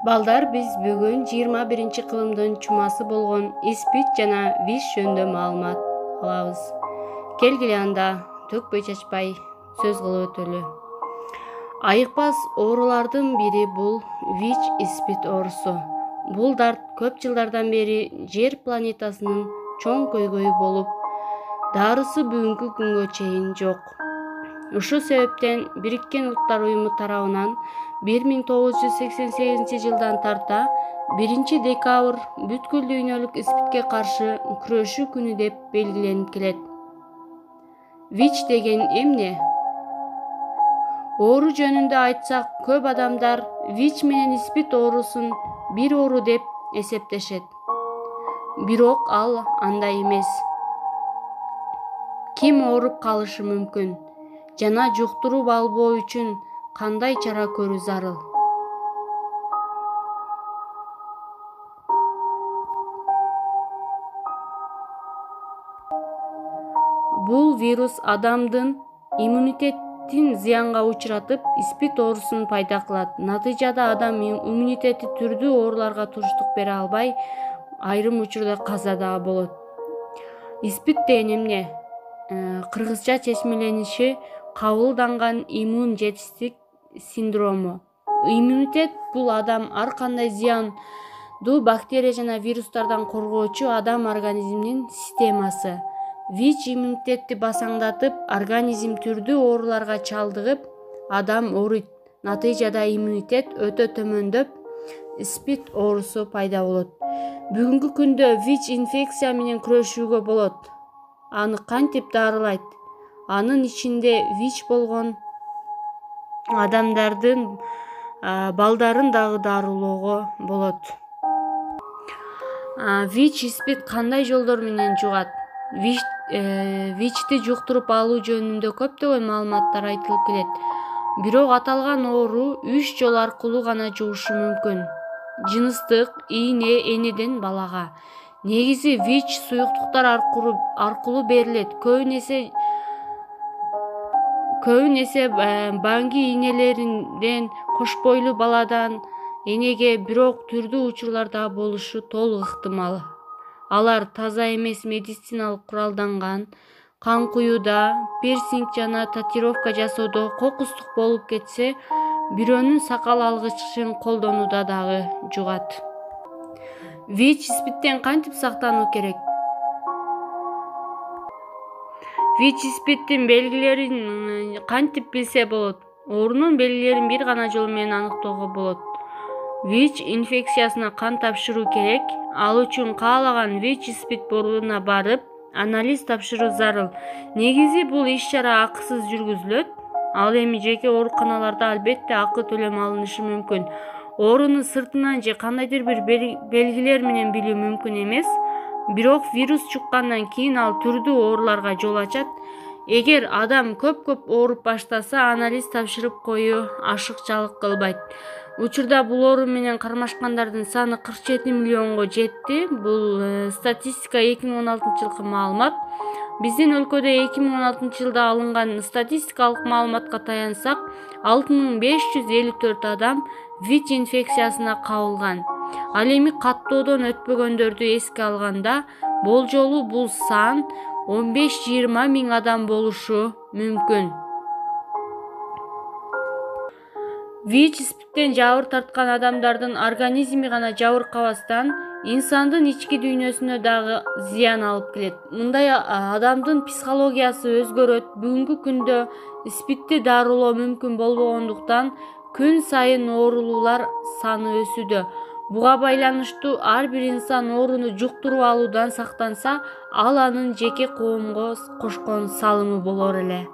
Балдар, биз бүгүн 21-кылымдын чумасы болгон испит жана ВИЧ жөнүндө маалымат алабыз. Келгиле анда төкпөй чачпай сөз кылып өтөлү. Айыкпас оорулардын бири бул ВИЧ испит оорусу. Бул дарт көп жылдардан бери Жер планетасынын чоң көйгөйү болуп, дарысы бүгүнкү күнгө чейин жок. Ушул себептен Бириккен Улуттар Уюму тарабынан 1988 жылдан тарта 1-декабрь бүткүл дүйнөлүк испитке каршы күрөшүү күнү деп белгиленип келет. ВИЧ деген эмне? Оору жөнүндө айтсак, көп адамдар ВИЧ менен испит оорусун бир оору деп эсептешет. Бирок ал андай эмес. Ким ооруп калышы мүмкүн жана жуктуруп албоо үчүн кандай чара көрүү зарыл? Бул вирус адамдын иммунитетин зыянга учуратып, испит оорусун пайда кылат. Натыйжада адам иммунитети түрдүү ооруларга туруштук бере албай, айрым учурда каза дагы болот. Испит деген эмне? Кыргызча чечмелениши кабылданган иммун жетишсиздик синдрому. Иммунитет бул адам ар кандай зыяндуу бактерия жана вирустардан коргоочу адам организминин системасы. ВИЧ иммунитетти басаңдатып, организм түрдүү ооруларга чалдыгып, адам ооруйт. Натыйжада иммунитет өтө төмөндөп, испит оорусу пайда болот. Бүгүнкү күндө ВИЧ инфекция менен күрөшүүгө болот. Аны кантип дарылайт? Анын ичинде ВИЧ болгон адамдардын балдарын дагы дарылоого болот. ВИЧ испит кандай жолдор менен жугат? ВИЧти жуктуруп алуу жөнүндө көптөгөн маалыматтар айтылып келет. Бирок аталган оору 3 жол аркылуу гана жугушу мүмкүн. Жыныстык, ийне, энеден балага. Негизи ВИЧ суюктуктар аркылуу берилет. Көбүнесе баңги ийнелеринен, кош бойлуу баладан энеге, бирок түрдүү учурларда болушу толук ыктымал. Алар таза эмес медициналык куралданган, кан куюуда, пирсинг жана татуировка жасоодо кокустук болуп кетсе, бирөөнүн сакал алгычын колдонууда дагы жугат. ВИЧ испиттен кантип сактануу керек? ВИЧ испиттин белгилерин кантип билсе болот? Оорунун белгилерин бир гана жол менен аныктоого болот. ВИЧ инфекциясына кан тапшыруу керек. Ал үчүн каалаган ВИЧ испит борборуна барып, анализ тапшыруу зарыл. Негизи бул иш-чара акысыз жүргүзүлөт. Ал эми жеке ооруканаларда албетте акы төлөм алынышы мүмкүн. Ооруну сыртынан же кандайдыр бир белгилер менен билүү мүмкүн эмес. Бирок вирус чуккандан кийин ал түрдүү ооруларга жол ачат. Эгер адам көп ооруп баштаса, анализ тапшырып коюу ашыкчалык кылбайт. Учурда бул оору менен кармашкандардын саны 47 миллионго жетти. Бул статистика 2016-жылкы маалымат. Биздин өлкөдө 2016 жылда алынган статистикалык маалыматка таянсак, 6554 адам ВИЧ инфекциясына кабылган. Ал эми каттоодон өтпөгөндөрдү эске алганда, болжолу бул сан 15-20 миң адам болушу мүмкүн. ВИЧ испиттен жабыр тарткан адамдардын организми гана жабыркабастан, инсандын ички дүйнөсүнө дагы зыян алып келет. Мындай адамдын психологиясы өзгөрөт. Бүгүнкү күндө испитти дарылоо мүмкүн болбогондуктан, күн сайын оорулуулар саны өсүүдө. Буга байланыштуу ар бир инсан ооруну жуктуруп алуудан сактанса, ал анын жеке коомго кошкон салымы болор эле.